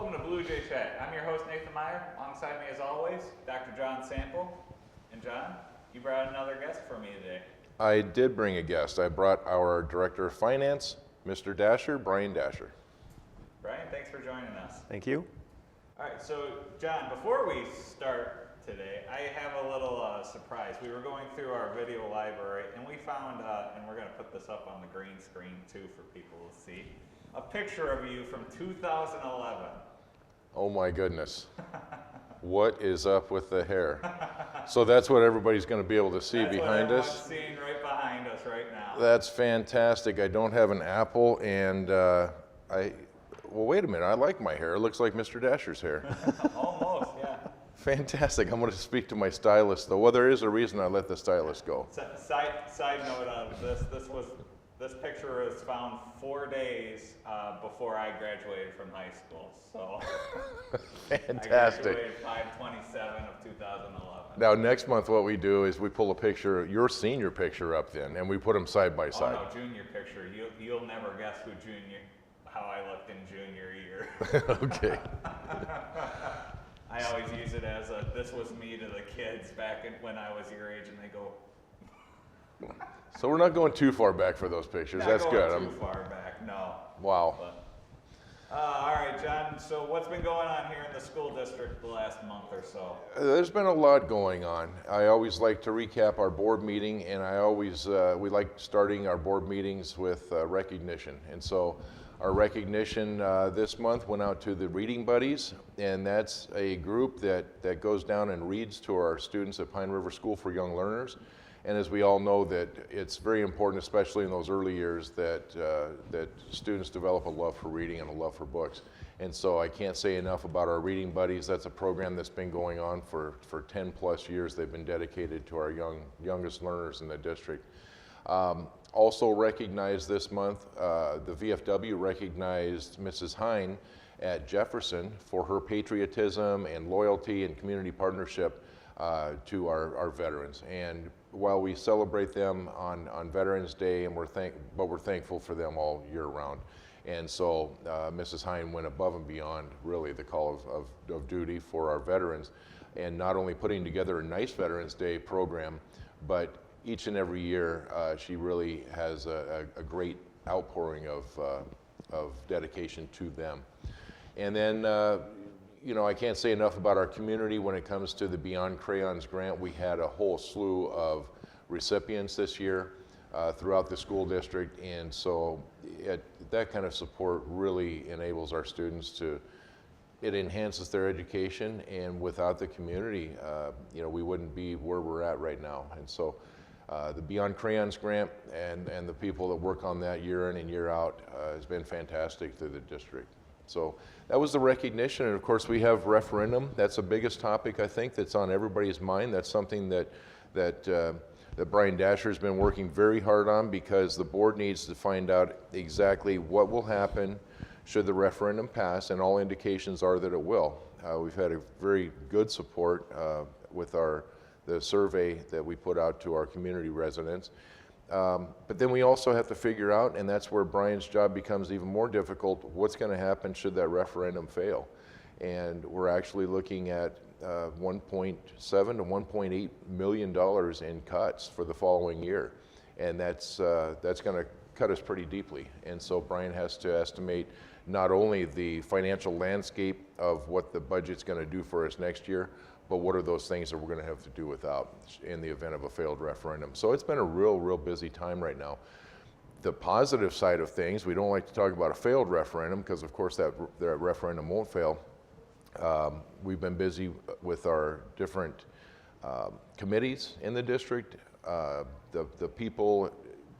welcome to Bluejay Chat. I'm your host, Nathan Meyer. Alongside me, as always, Dr. John Sample. And John, you brought another guest for me today. I did bring a guest. I brought our Director of Finance, Mr. Dasher, Brian Dasher. Brian, thanks for joining us. Thank you. All right, so John, before we start today, I have a little surprise. We were going through our video library, and we found, and we're going to put this up on the green screen too for people to see, a picture of you from 2011. Oh my goodness. What is up with the hair? So that's what everybody's going to be able to see behind us. That's what everyone's seeing right behind us right now. That's fantastic. I don't have an apple, and well, wait a minute. I like my hair. It looks like Mr. Dasher's hair. Almost, yeah. Fantastic. I'm going to speak to my stylist, though. Well, there is a reason I let the stylist go. Side note of this picture was found 4 days before I graduated from high school. So Fantastic. I graduated 5/27 of 2011. Now, next month, what we do is we pull a picture, your senior picture up then, and we put them side by side. Oh, no, junior picture. You'll never guess how I looked in junior year. Okay. I always use it as this was me to the kids back when I was your age, and they go. So we're not going too far back for those pictures. Not That's going good. Too far back, no. Wow. But, all right, John. So what's been going on here in the school district the last month or so? There's been a lot going on. I always like to recap our board meeting, and we like starting our board meetings with recognition. And so our recognition this month went out to the Reading Buddies, and that's a group that goes down and reads to our students at Pine River School for Young Learners. And as we all know, that it's very important, especially in those early years, that students develop a love for reading and a love for books. And so I can't say enough about our Reading Buddies. That's a program that's been going on for 10 plus years. They've been dedicated to our youngest learners in the district. Also recognized this month, the VFW recognized Mrs. Hine at Jefferson for her patriotism and loyalty and community partnership to our veterans. And while we celebrate them on Veterans Day, and we're thankful for them all year round. And so Mrs. Hine went above and beyond really the call of duty for our veterans, and not only putting together a nice Veterans Day program, but each and every year she really has a great outpouring of dedication to them. And then I can't say enough about our community when it comes to the Beyond Crayons grant. We had a whole slew of recipients this year throughout the school district, and so that kind of support really enables our students it enhances their education, and without the community, we wouldn't be where we're at right now. And so the Beyond Crayons grant and the people that work on that year in and year out has been fantastic to the district. So that was the recognition, and of course we have referendum. That's the biggest topic, I think, that's on everybody's mind. That's something that Brian Dasher has been working very hard on, because the board needs to find out exactly what will happen should the referendum pass, and all indications are that it will. We've had a very good support with the survey that we put out to our community residents. But then we also have to figure out, and that's where Brian's job becomes even more difficult, what's going to happen should that referendum fail. And we're actually looking at $1.7 to $1.8 million in cuts for the following year. And that's going to cut us pretty deeply. And so Brian has to estimate not only the financial landscape of what the budget's going to do for us next year, but what are those things that we're going to have to do without in the event of a failed referendum. So it's been a real busy time right now. The positive side of things, we don't like to talk about a failed referendum, because of course that referendum won't fail. We've been busy with our different committees in the district, the people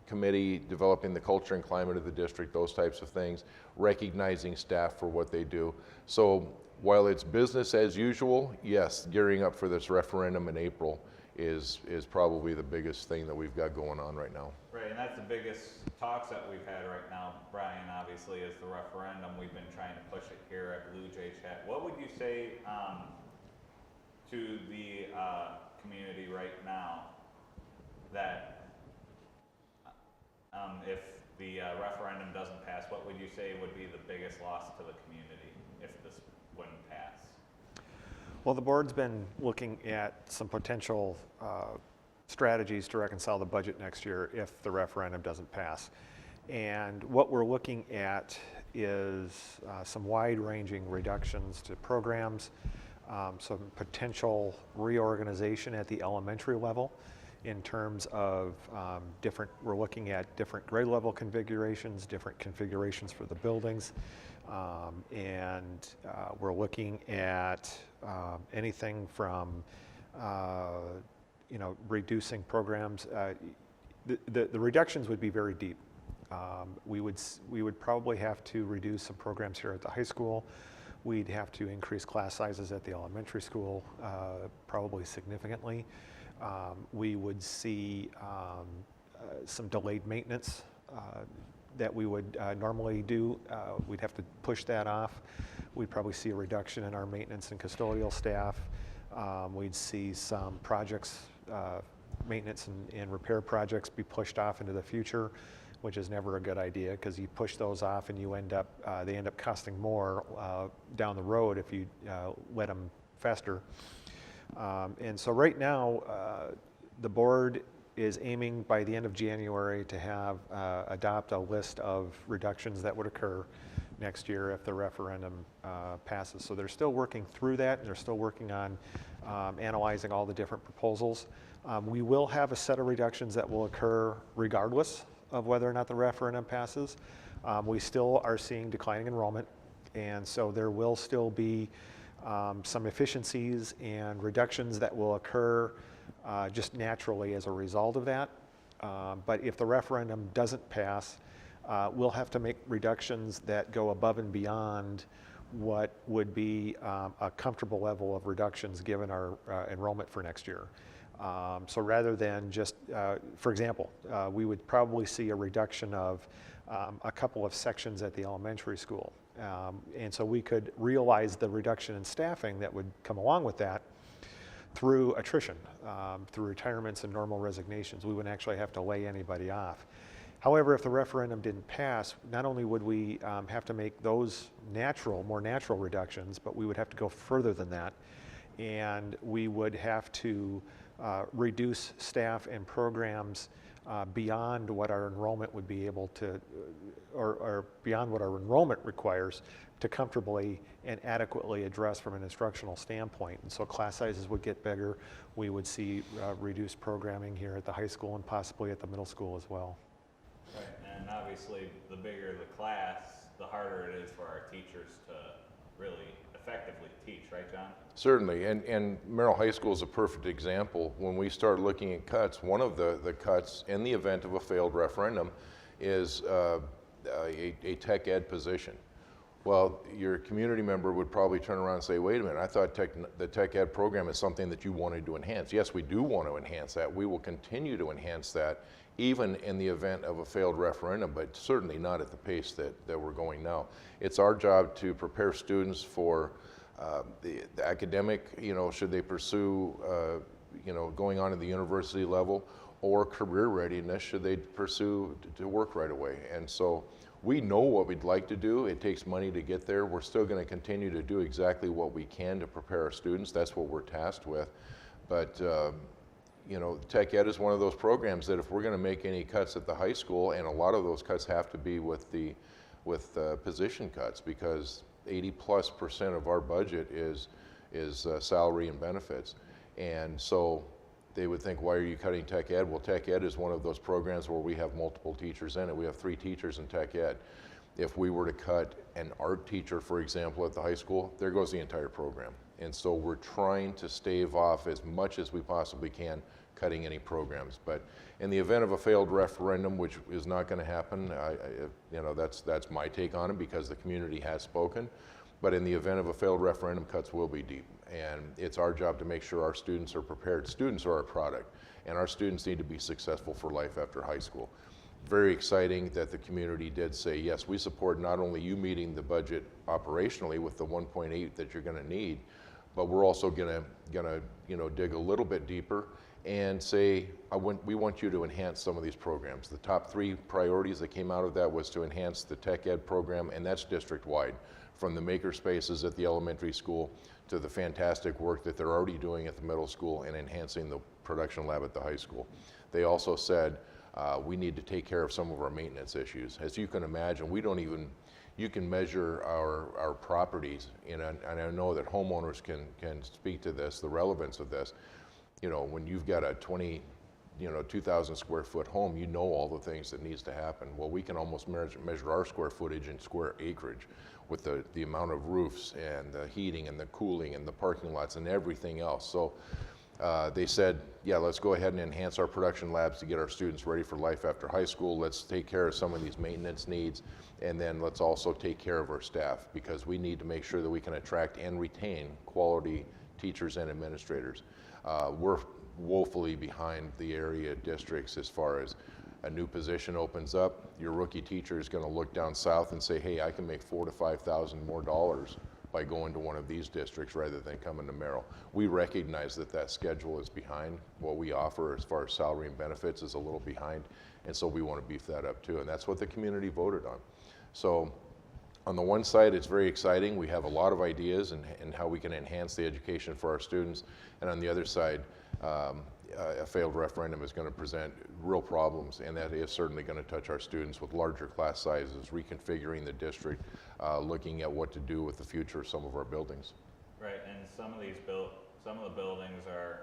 committee, developing the culture and climate of the district, those types of things, recognizing staff for what they do. So while it's business as usual, yes, gearing up for this referendum in April is probably the biggest thing that we've got going on right now. Right, and that's the biggest talks that we've had right now, Brian, obviously, is the referendum. We've been trying to push it here at Bluejay Chat. What would you say to the community right now that if the referendum doesn't pass, what would you say would be the biggest loss to the community if this wouldn't pass? Well, the board's been looking at some potential strategies to reconcile the budget next year if the referendum doesn't pass. And what we're looking at is some wide-ranging reductions to programs, some potential reorganization at the elementary level in terms of we're looking at different grade level configurations, different configurations for the buildings, and we're looking at anything from reducing programs. The reductions would be very deep. We would probably have to reduce some programs here at the high school. We'd have to increase class sizes at the elementary school, probably significantly. We would see some delayed maintenance that we would normally do. We'd have to push that off. We'd probably see a reduction in our maintenance and custodial staff. We'd see some projects, maintenance and repair projects be pushed off into the future, which is never a good idea because you push those off and they end up costing more down the road if you let them fester. And so right now, the board is aiming by the end of January to adopt a list of reductions that would occur next year if the referendum passes. So they're still working through that, and they're still working on analyzing all the different proposals. We will have a set of reductions that will occur regardless of whether or not the referendum passes. We still are seeing declining enrollment, and so there will still be some efficiencies and reductions that will occur just naturally as a result of that. But if the referendum doesn't pass, we'll have to make reductions that go above and beyond what would be a comfortable level of reductions given our enrollment for next year. So rather than just, for example, we would probably see a reduction of a couple of sections at the elementary school. And so we could realize the reduction in staffing that would come along with that through attrition, through retirements and normal resignations. We wouldn't actually have to lay anybody off. However, if the referendum didn't pass, not only would we have to make those more natural reductions, but we would have to go further than that. And we would have to reduce staff and programs beyond what our enrollment would be able to, or beyond what our enrollment requires to comfortably and adequately address from an instructional standpoint. And so class sizes would get bigger. We would see reduced programming here at the high school and possibly at the middle school as well. Right, and obviously the bigger the class, the harder it is for our teachers to really effectively teach, right, John? Certainly, and Merrill High School is a perfect example. When we start looking at cuts, one of the cuts in the event of a failed referendum is a tech ed position. Well, your community member would probably turn around and say, wait a minute, I thought the tech ed program is something that you wanted to enhance. Yes, we do want to enhance that. We will continue to enhance that even in the event of a failed referendum, but certainly not at the pace that we're going now. It's our job to prepare students for the academic, should they pursue, going on to the university level, or career readiness, should they pursue to work right away. And so we know what we'd like to do. It takes money to get there. We're still going to continue to do exactly what we can to prepare our students. That's what we're tasked with. But tech ed is one of those programs that if we're going to make any cuts at the high school, and a lot of those cuts have to be with position cuts, because 80+% of our budget is salary and benefits. And so they would think, why are you cutting tech ed? Well, tech ed is one of those programs where we have multiple teachers in it. We have 3 teachers in tech ed. If we were to cut an art teacher, for example, at the high school, there goes the entire program. And so we're trying to stave off as much as we possibly can cutting any programs. But in the event of a failed referendum, which is not going to happen, that's my take on it because the community has spoken. But in the event of a failed referendum, cuts will be deep. And it's our job to make sure our students are prepared. Students are our product, and our students need to be successful for life after high school. Very exciting that the community did say, yes, we support not only you meeting the budget operationally with the 1.8 that you're going to need, but we're also going to dig a little bit deeper and say, we want you to enhance some of these programs. The top 3 priorities that came out of that was to enhance the tech ed program, and that's district-wide. from the maker spaces at the elementary school to the fantastic work that they're already doing at the middle school and enhancing the production lab at the high school. They also said we need to take care of some of our maintenance issues. As you can imagine, you can measure our properties, and I know that homeowners can speak to this, the relevance of this. You know, when you've got a 2,000 square foot home, you know all the things that needs to happen. Well, we can almost measure our square footage in square acreage with the amount of roofs and the heating and the cooling and the parking lots and everything else. So they said, yeah, let's go ahead and enhance our production labs to get our students ready for life after high school. Let's take care of some of these maintenance needs, and then let's also take care of our staff, because we need to make sure that we can attract and retain quality teachers and administrators. We're woefully behind the area districts as far as a new position opens up. Your rookie teacher is going to look down south and say, hey, I can make $4,000 to $5,000 more by going to one of these districts rather than coming to Merrill. We recognize that schedule is behind. What we offer as far as salary and benefits is a little behind, and so we want to beef that up too, and that's what the community voted on. So on the one side, it's very exciting. We have a lot of ideas and how we can enhance the education for our students, and on the other side, a failed referendum is going to present real problems, and that is certainly going to touch our students with larger class sizes, reconfiguring the district, looking at what to do with the future of some of our buildings. Right, and some of the buildings are,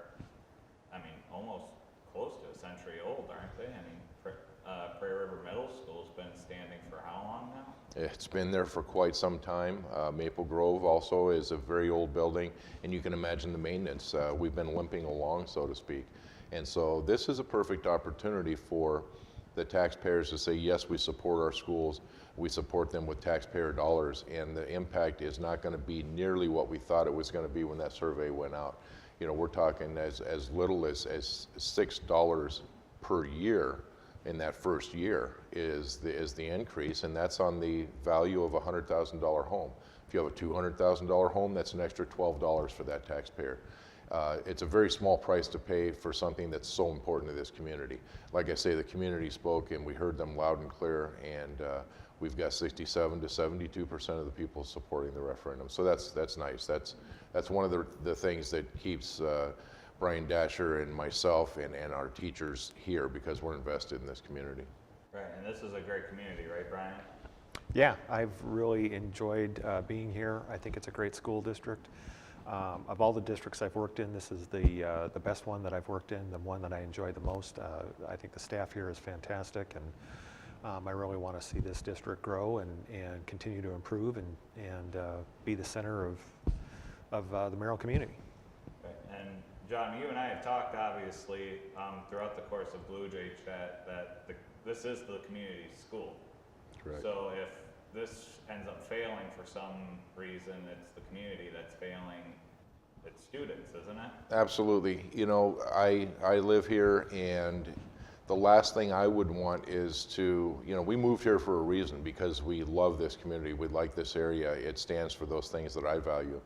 I mean, almost close to a century old, aren't they? I mean, Prairie River Middle School's been standing for how long now? It's been there for quite some time. Maple Grove also is a very old building, and you can imagine the maintenance. We've been limping along, so to speak. And so this is a perfect opportunity for the taxpayers to say, yes, we support our schools, we support them with taxpayer dollars, and the impact is not going to be nearly what we thought it was going to be when that survey went out. You know, we're talking as little as $6 per year in that first year is the increase, and that's on the value of a $100,000 home. If you have a $200,000 home, that's an extra $12 for that taxpayer. It's a very small price to pay for something that's so important to this community. Like I say, the community spoke and we heard them loud and clear, and we've got 67 to 72% of the people supporting the referendum. So that's nice. That's one of the things that keeps Brian Dasher and myself and our teachers here, because we're invested in this community. Right, and this is a great community, right, Brian? Yeah, I've really enjoyed being here. I think it's a great school district. Of all the districts I've worked in, this is the best one that I've worked in, the one that I enjoy the most. I think the staff here is fantastic, and I really want to see this district grow and continue to improve and be the center of the Merrill community. Right. And John, you and I have talked, obviously, throughout the course of Bluejay Chat, that this is the community school. Correct. So if this ends up failing for some reason, it's the community that's failing its students, isn't it? Absolutely. You know, I live here, and the last thing I would want is to, you know, we moved here for a reason, because we love this community, we like this area, it stands for those things that I value.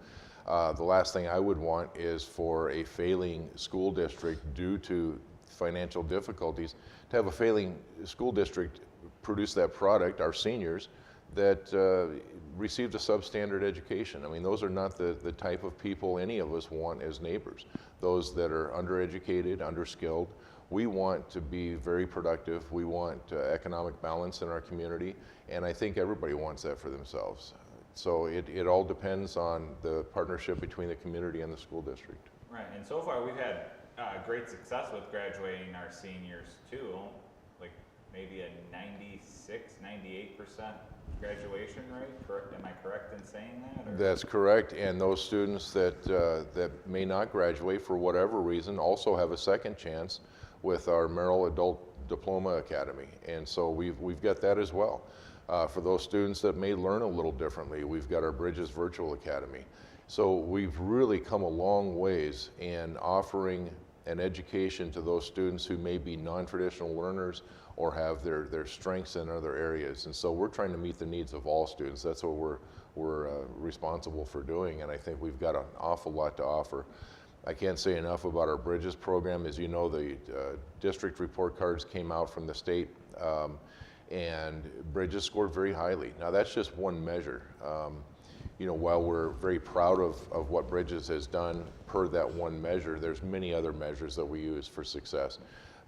The last thing I would want is for a failing school district due to financial difficulties to have a failing school district produce that product, our seniors, that received a substandard education. I mean, those are not the type of people any of us want as neighbors. Those that are undereducated, underskilled. We want to be very productive. We want economic balance in our community, and I think everybody wants that for themselves. So it all depends on the partnership between the community and the school district. Right, and so far we've had great success with graduating our seniors too, like maybe a 96, 98% graduation rate. Am I correct in saying that? Or? That's correct, and those students that may not graduate for whatever reason also have a second chance with our Merrill Adult Diploma Academy, and so we've got that as well. For those students that may learn a little differently, we've got our Bridges Virtual Academy. So we've really come a long ways in offering an education to those students who may be non-traditional learners or have their strengths in other areas. And so we're trying to meet the needs of all students. That's what we're responsible for doing, and I think we've got an awful lot to offer. I can't say enough about our Bridges program. As you know, the district report cards came out from the state, and Bridges scored very highly. Now that's just one measure. while we're very proud of what Bridges has done per that one measure, there's many other measures that we use for success.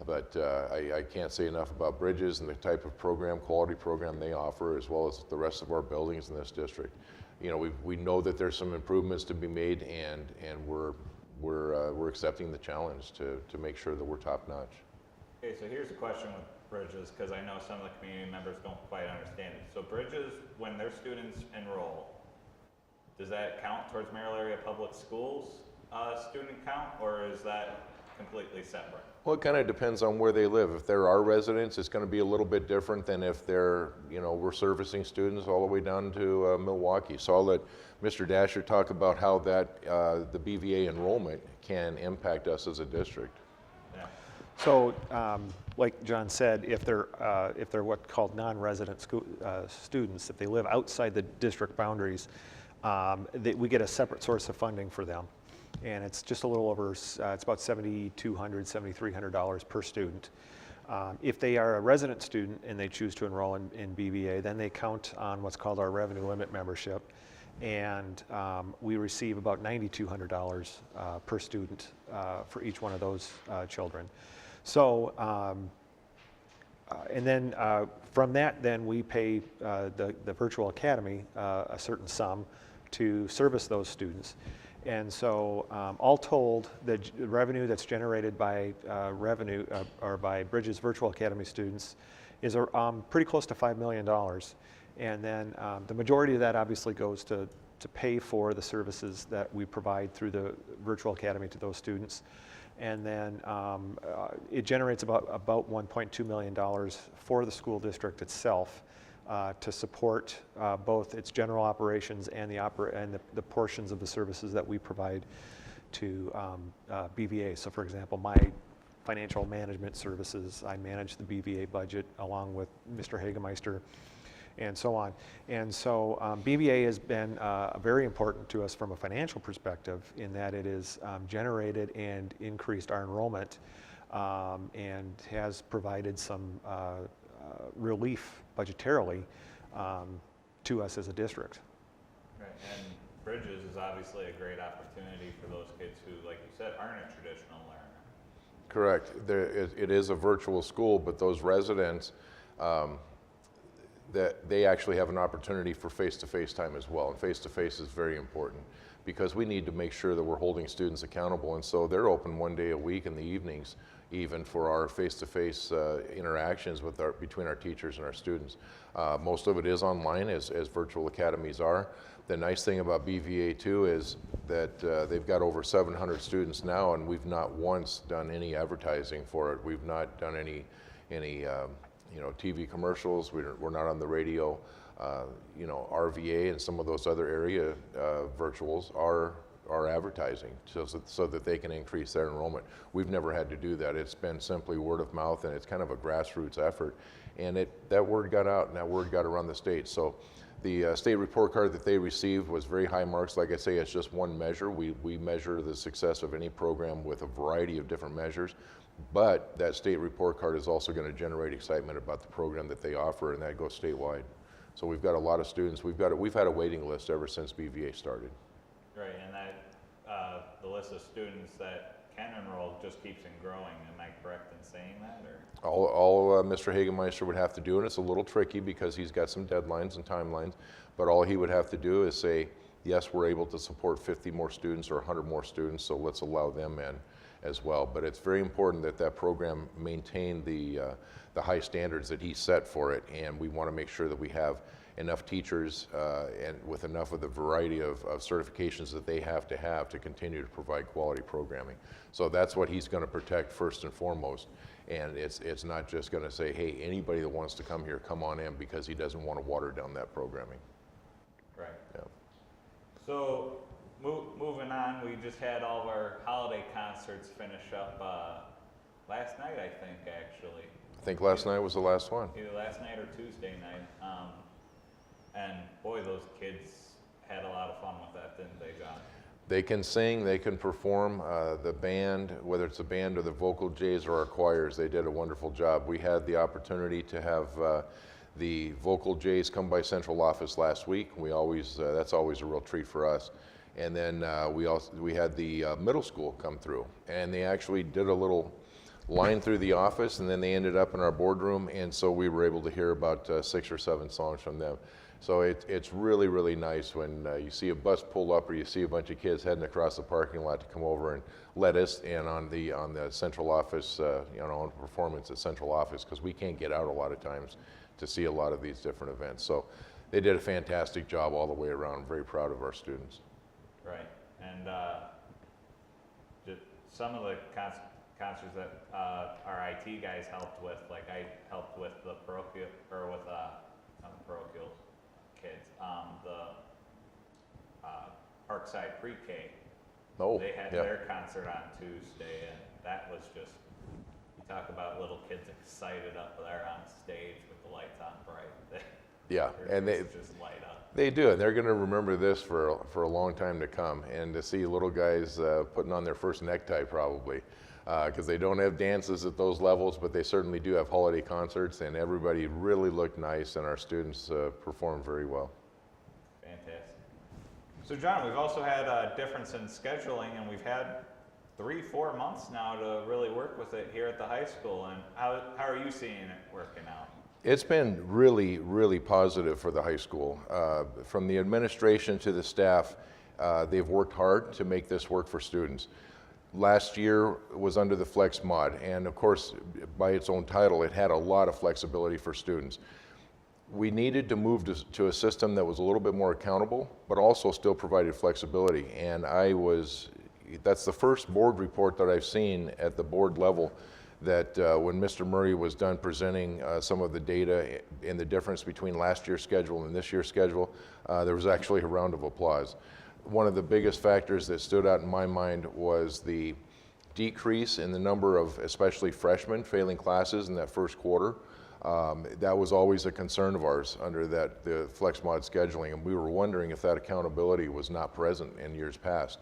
But I can't say enough about Bridges and the type of quality program they offer, as well as the rest of our buildings in this district. We know that there's some improvements to be made, and we're accepting the challenge to make sure that we're top notch. Okay, so here's a question with Bridges, because I know some of the community members don't quite understand it. So Bridges, when their students enroll, does that count towards Merrill Area Public Schools student count, or is that completely separate? Well, it kind of depends on where they live. If they're our residents, it's going to be a little bit different than if they're, we're servicing students all the way down to Milwaukee. So I'll let Mr. Dasher talk about how that the BVA enrollment can impact us as a district. Yeah. So, like John said, if they're what's called non-resident students, if they live outside the district boundaries, we get a separate source of funding for them, and it's just a little over. It's about $7,200, $7,300 per student. If they are a resident student and they choose to enroll in BVA, then they count on what's called our revenue limit membership, and we receive about $9,200 per student for each one of those children. So, and then from that, then we pay the virtual academy a certain sum to service those students. And so, all told, the revenue that's generated by or by Bridges Virtual Academy students is pretty close to $5 million. And then the majority of that obviously goes to pay for the services that we provide through the Virtual Academy to those students. And then it generates about $1.2 million for the school district itself to support both its general operations and the portions of the services that we provide to BVA. So for example, my financial management services, I manage the BVA budget along with Mr. Hagemeister and so on. And so BVA has been very important to us from a financial perspective in that it has generated and increased our enrollment and has provided some relief budgetarily to us as a district. Right, and Bridges is obviously a great opportunity for those kids who, like you said, aren't a traditional learner. Correct. It is a virtual school, but those residents, that they actually have an opportunity for face-to-face time as well. And face-to-face is very important because we need to make sure that we're holding students accountable. And so they're open one day a week in the evenings, even for our face-to-face interactions between our teachers and our students. Most of it is online, as virtual academies are. The nice thing about BVA too is that they've got over 700 students now, and we've not once done any advertising for it. We've not done any TV commercials. We're not on the radio. RVA and some of those other area virtuals are advertising so that they can increase their enrollment. We've never had to do that. It's been simply word of mouth, and it's kind of a grassroots effort. And that word got out, and that word got around the state. So the state report card that they received was very high marks. Like I say, it's just one measure. We measure the success of any program with a variety of different measures. But that state report card is also going to generate excitement about the program that they offer, and that goes statewide. So we've got a lot of students. We've had a waiting list ever since BVA started. Right, and that the list of students that can enroll just keeps on growing. Am I correct in saying that? Or? All Mr. Hagemeister would have to do, and it's a little tricky because he's got some deadlines and timelines, but all he would have to do is say, yes, we're able to support 50 more students or 100 more students, so let's allow them in as well. But it's very important that program maintain the high standards that he set for it, and we want to make sure that we have enough teachers and with enough of the variety of certifications that they have to continue to provide quality programming. So that's what he's going to protect first and foremost, and it's not just going to say, hey, anybody that wants to come here, come on in, because he doesn't want to water down that programming. Right. Yeah. So moving on, we just had all of our holiday concerts finish up last night, I think, actually. I think last night was the last one. Either last night or Tuesday night. And boy, those kids had a lot of fun with that, didn't they, John? They can sing, they can perform. The band, whether it's the band or the vocal Jays or our choirs, they did a wonderful job. We had the opportunity to have The vocal Jays come by central office last week. We always, that's always a real treat for us. And then we had the middle school come through, and they actually did a little line through the office, and then they ended up in our boardroom, and so we were able to hear about 6 or 7 songs from them. So it's really, really nice when you see a bus pull up or you see a bunch of kids heading across the parking lot to come over and let us in on the central office, on performance at central office, because we can't get out a lot of times to see a lot of these different events. So they did a fantastic job all the way around. I'm very proud of our students. Right, and some of the concerts that our IT guys helped with, like I helped with the parochial, or with not the parochial kids, the Parkside Pre-K. Oh, they had yeah. their concert on Tuesday, and that was just, you talk about little kids excited up there on stage with the lights on bright. Yeah, and they just light up. They do, and they're going to remember this for a long time to come, and to see little guys putting on their first necktie probably, because they don't have dances at those levels, but they certainly do have holiday concerts, and everybody really looked nice, and our students performed very well. Fantastic. So John, we've also had a difference in scheduling, and we've had 3-4 months now to really work with it here at the high school, and how are you seeing it working out? It's been really, really positive for the high school. From the administration to the staff, they've worked hard to make this work for students. Last year was under the Flex Mod, and of course, by its own title, it had a lot of flexibility for students. We needed to move to a system that was a little bit more accountable, but also still provided flexibility. And that's the first board report that I've seen at the board level that when Mr. Murray was done presenting some of the data and the difference between last year's schedule and this year's schedule, there was actually a round of applause. One of the biggest factors that stood out in my mind was the decrease in the number of especially freshmen failing classes in that first quarter. That was always a concern of ours under the Flex Mod scheduling, and we were wondering if that accountability was not present in years past.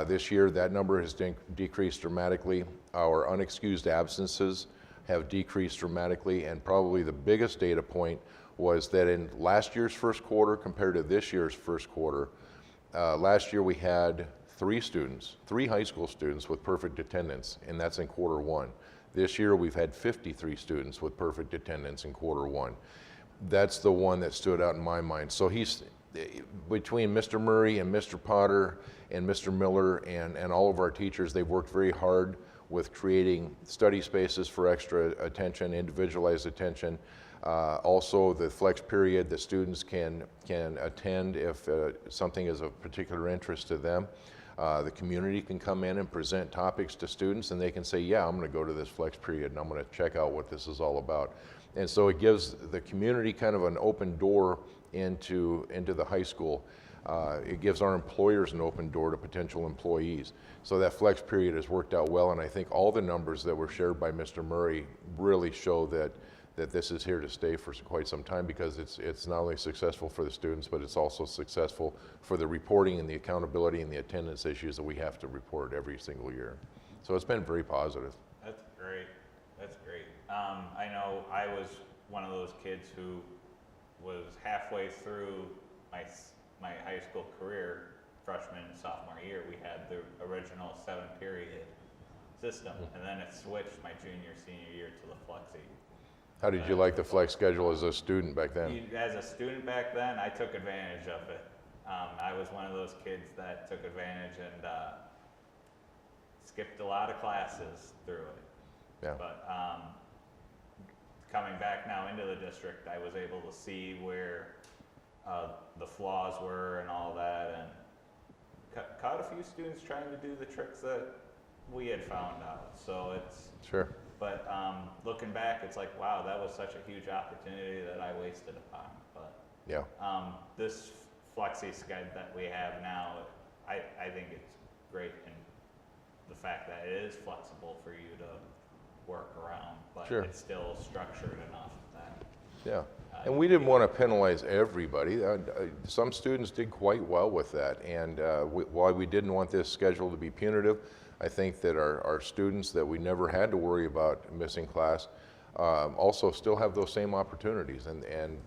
This year, that number has decreased dramatically. Our unexcused absences have decreased dramatically, and probably the biggest data point was that in last year's first quarter compared to this year's first quarter, last year we had 3 high school students with perfect attendance, and that's in quarter 1. This year we've had 53 students with perfect attendance in quarter 1. That's the one that stood out in my mind. So between Mr. Murray and Mr. Potter and Mr. Miller and all of our teachers, they've worked very hard with creating study spaces for extra attention, individualized attention. Also the flex period that students can attend if something is of particular interest to them. The community can come in and present topics to students, and they can say, yeah, I'm going to go to this flex period and I'm going to check out what this is all about. And so it gives the community kind of an open door into the high school. It gives our employers an open door to potential employees. So that flex period has worked out well, and I think all the numbers that were shared by Mr. Murray really show that this is here to stay for quite some time, because it's not only successful for the students, but it's also successful for the reporting and the accountability and the attendance issues that we have to report every single year. So it's been very positive. That's great. That's great. I know I was one of those kids who was halfway through my high school career, freshman and sophomore year. We had the original 7-period system, and then it switched my senior year to the flexi. How did you like the flex schedule as a student back then? As a student back then, I took advantage of it. I was one of those kids that took advantage and skipped a lot of classes through it. Yeah. But coming back now into the district, I was able to see where the flaws were and all that, and caught a few students trying to do the tricks that we had found out. So it's Sure. But looking back, it's like, wow, that was such a huge opportunity that I wasted upon. But Yeah. this flexi schedule that we have now, I think it's great in the fact that it is flexible for you to work around, but Sure. it's still structured enough that. Yeah. And we didn't want to penalize everybody. Some students did quite well with that, and while we didn't want this schedule to be punitive, I think that our students that we never had to worry about missing class also still have those same opportunities. And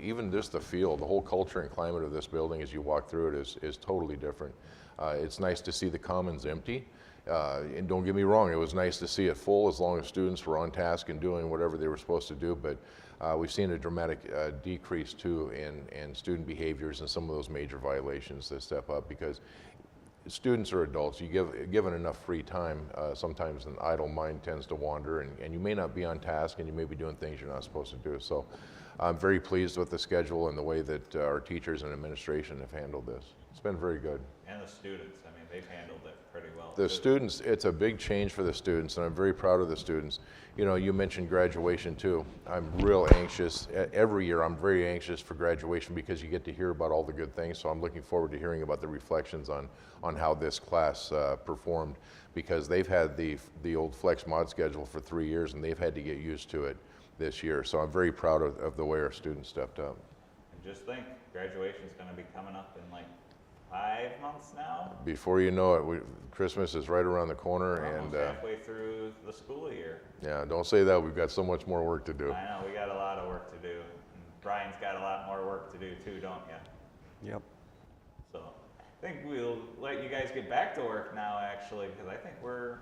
even just the feel, the whole culture and climate of this building as you walk through it is totally different. It's nice to see the commons empty. And don't get me wrong, it was nice to see it full as long as students were on task and doing whatever they were supposed to do, but we've seen a dramatic decrease too in student behaviors and some of those major violations that step up, because students are adults. You given enough free time, sometimes an idle mind tends to wander, and you may not be on task, and you may be doing things you're not supposed to do. So I'm very pleased with the schedule and the way that our teachers and administration have handled this. It's been very good. And the students, I mean, they've handled it pretty well. The too. students, it's a big change for the students, and I'm very proud of the students. You know, you mentioned graduation too. I'm real anxious. Every year I'm very anxious for graduation because you get to hear about all the good things, so I'm looking forward to hearing about the reflections on how this class performed, because they've had the old flex mod schedule for 3 years, and they've had to get used to it this year. So I'm very proud of the way our students stepped up. And just think, graduation's going to be coming up in like 5 months now. Before you know it, Christmas is right around the corner. We're and almost halfway through the school year. Yeah, don't say that. We've got so much more work to do. I know, we got a lot of work to do. And Brian's got a lot more work to do too, don't you? Yep. So I think we'll let you guys get back to work now, actually, because I think we're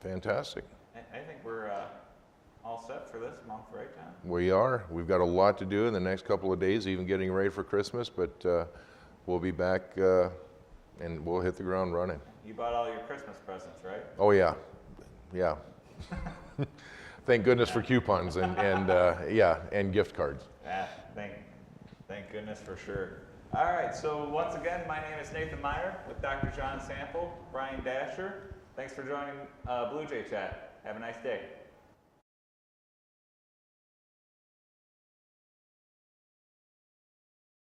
Fantastic. all set for this month, right, John? We are. We've got a lot to do in the next couple of days, even getting ready for Christmas, but we'll be back and we'll hit the ground running. You bought all your Christmas presents, right? Oh yeah, yeah. Thank goodness for coupons and yeah, and gift cards. Yeah, thank goodness for sure. All right, so once again, my name is Nathan Meyer with Dr. John Sample, Brian Dasher. Thanks for joining Bluejay Chat. Have a nice day.